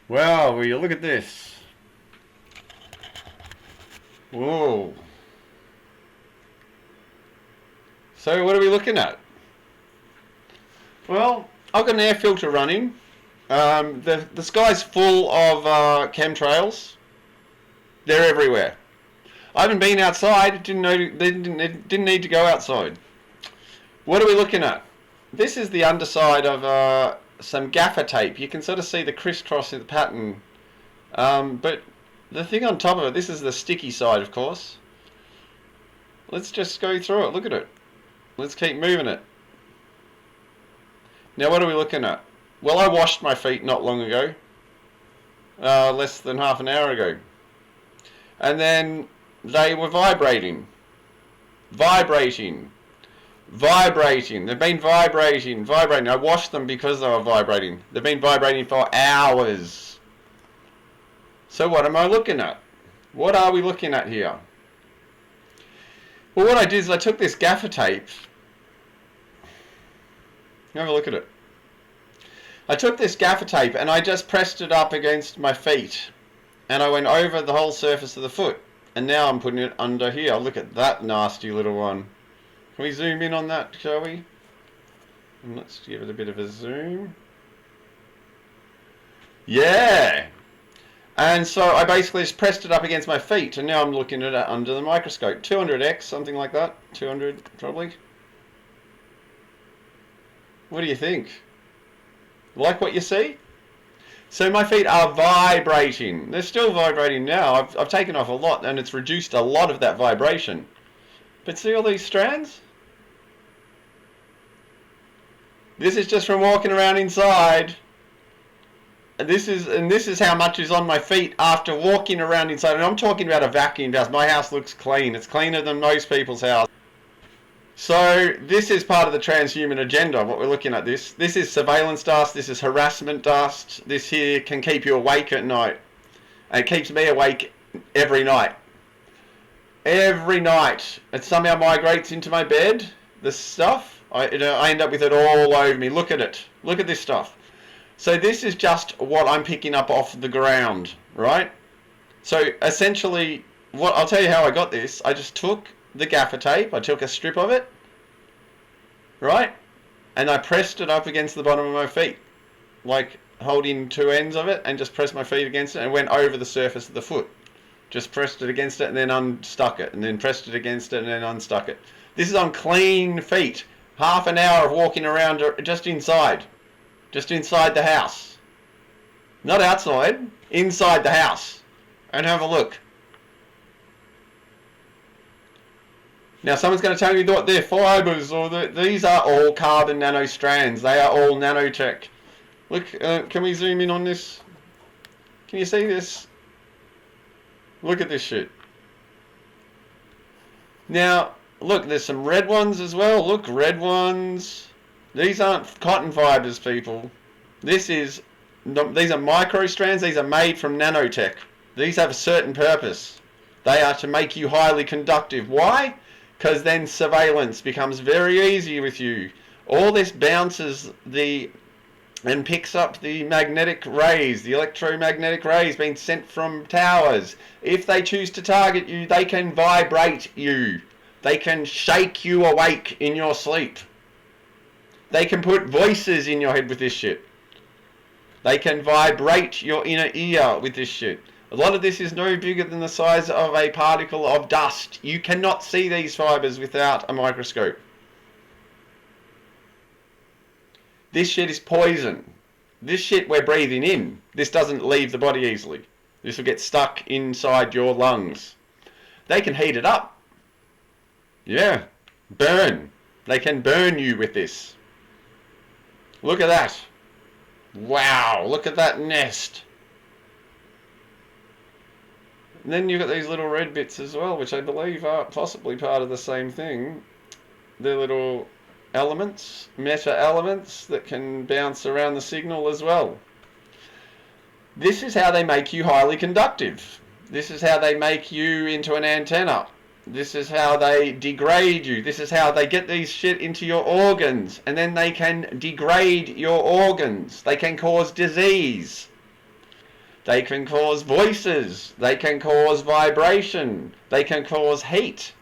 Wow, will you look at this? Whoa. So what are we looking at? Well, I've got an air filter running. The sky's full of chemtrails. They're everywhere. I haven't been outside. Didn't need to go outside. What are we looking at? This is the underside of some gaffer tape. You can sort of see the crisscross of the pattern. But the thing on top of it, this is the sticky side, of course. Let's just go through it. Look at it. Let's keep moving it. Now, what are we looking at? Well, I washed my feet not long ago. Less than half an hour ago. And then they were vibrating. Vibrating. Vibrating. They've been vibrating. I washed them because they were vibrating. They've been vibrating for hours. So what am I looking at? What are we looking at here? Well, what I did is I took this gaffer tape. Have a look at it. I took this gaffer tape and I just pressed it up against my feet. And I went over the whole surface of the foot. And now I'm putting it under here. Look at that nasty little one. Can we zoom in on that, shall we? And let's give it a bit of a zoom. Yeah! And so I basically just pressed it up against my feet, and now I'm looking at it under the microscope. 200x, something like that. 200, probably. What do you think? Like what you see? So my feet are vibrating. They're still vibrating now. I've taken off a lot, and it's reduced a lot of that vibration. But see all these strands? This is just from walking around inside. And this is how much is on my feet after walking around inside. And I'm talking about a vacuum house. My house looks clean. It's cleaner than most people's house. So this is part of the transhuman agenda, what we're looking at this. This is surveillance dust. This is harassment dust. This here can keep you awake at night. And it keeps me awake every night. Every night. It somehow migrates into my bed. This stuff. I end up with it all over me. Look at it. Look at this stuff. So this is just what I'm picking up off the ground, right? So essentially, I'll tell you how I got this. I just took the gaffer tape. I took a strip of it, right? And I pressed it up against the bottom of my feet, like holding two ends of it, and just pressed my feet against it and went over the surface of the foot. Just pressed it against it and then unstuck it, and then pressed it against it and then unstuck it. This is on clean feet. Half an hour of walking around just inside the house. Not outside, inside the house. And have a look. Now someone's going to tell you what they're fibers, or these are all carbon nanostrands. They are all nanotech. Look, can we zoom in on this? Can you see this? Look at this shit. Now, look, there's some red ones as well. Look, red ones. These aren't cotton fibers, people. These are microstrands. These are made from nanotech. These have a certain purpose. They are to make you highly conductive. Why? Because then surveillance becomes very easy with you. All this bounces and picks up the magnetic rays, the electromagnetic rays being sent from towers. If they choose to target you, they can vibrate you. They can shake you awake in your sleep. They can put voices in your head with this shit. They can vibrate your inner ear with this shit. A lot of this is no bigger than the size of a particle of dust. You cannot see these fibers without a microscope. This shit is poison. This shit we're breathing in. This doesn't leave the body easily. This will get stuck inside your lungs. They can heat it up. Yeah. Burn. They can burn you with this. Look at that. Wow. Look at that nest. And then you've got these little red bits as well, which I believe are possibly part of the same thing. They're little elements, meta elements that can bounce around the signal as well. This is how they make you highly conductive. This is how they make you into an antenna. This is how they degrade you. This is how they get these shit into your organs, and then they can degrade your organs. They can cause disease. They can cause voices. They can cause vibration. They can cause heat.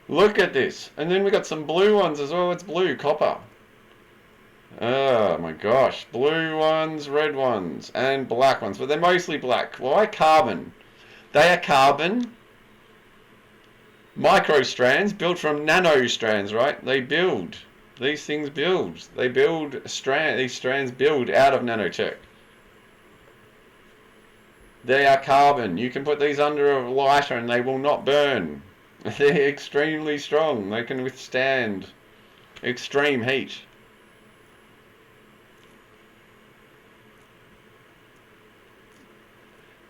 Look at this. And then we got some blue ones as well. It's blue, copper. Oh my gosh. Blue ones, red ones, and black ones. But they're mostly black. Why carbon? They are carbon microstrands built from nanostrands, right? They build. These things build. They build these strands build out of nanotech. They are carbon. You can put these under a lighter and they will not burn. They're extremely strong. They can withstand extreme heat.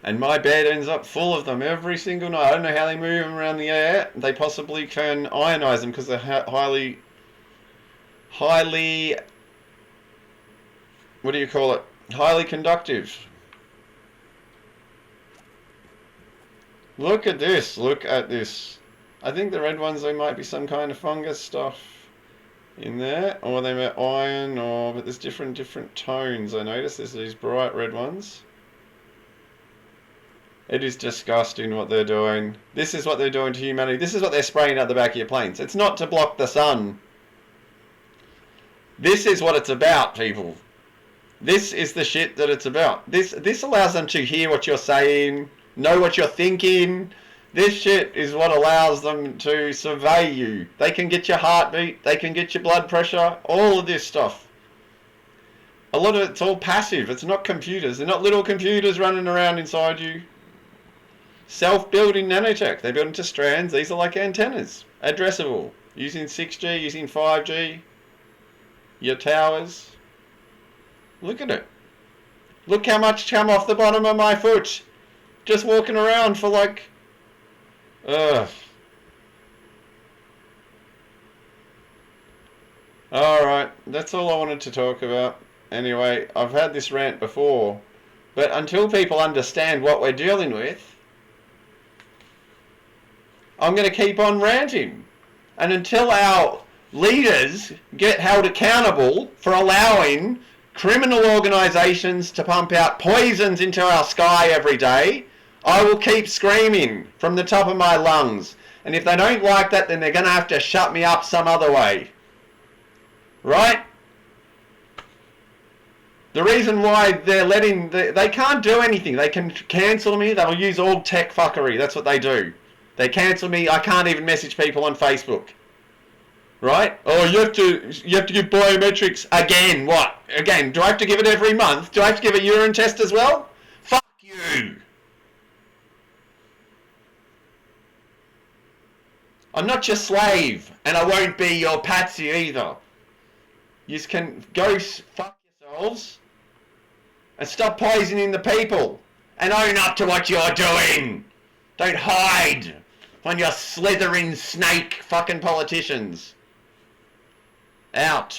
And my bed ends up full of them every single night. I don't know how they move them around the air. They possibly can ionize them because they're highly, what do you call it? Highly conductive. Look at this. Look at this. I think the red ones, there might be some kind of fungus stuff in there, or they might iron, but there's different tones. I notice there's these bright red ones. It is disgusting what they're doing. This is what they're doing to humanity. This is what they're spraying out the back of your planes. It's not to block the sun. This is what it's about, people. This is the shit that it's about. This allows them to hear what you're saying, know what you're thinking. This shit is what allows them to survey you. They can get your heartbeat. They can get your blood pressure. All of this stuff. A lot of it's all passive. It's not computers. They're not little computers running around inside you. Self-building nanotech. They build into strands. These are like antennas. Addressable. Using 6G, using 5G. Your towers. Look at it. Look how much come off the bottom of my foot. Just walking around for like... Ugh. Alright, that's all I wanted to talk about. Anyway, I've had this rant before. But until people understand what we're dealing with, I'm going to keep on ranting. And until our leaders get held accountable for allowing criminal organisations to pump out poisons into our sky every day, I will keep screaming from the top of my lungs. And if they don't like that, then they're going to have to shut me up some other way. Right? The reason why they're letting... They can't do anything. They can cancel me. They'll use all tech fuckery. That's what they do. They cancel me. I can't even message people on Facebook. Right? Oh, you have to give biometrics. Again, what? Again, do I have to give it every month? Do I have to give a urine test as well? Fuck you. I'm not your slave, and I won't be your patsy either. You can go fuck yourselves and stop poisoning the people and own up to what you're doing. Don't hide on your slithering snake fucking politicians. Out.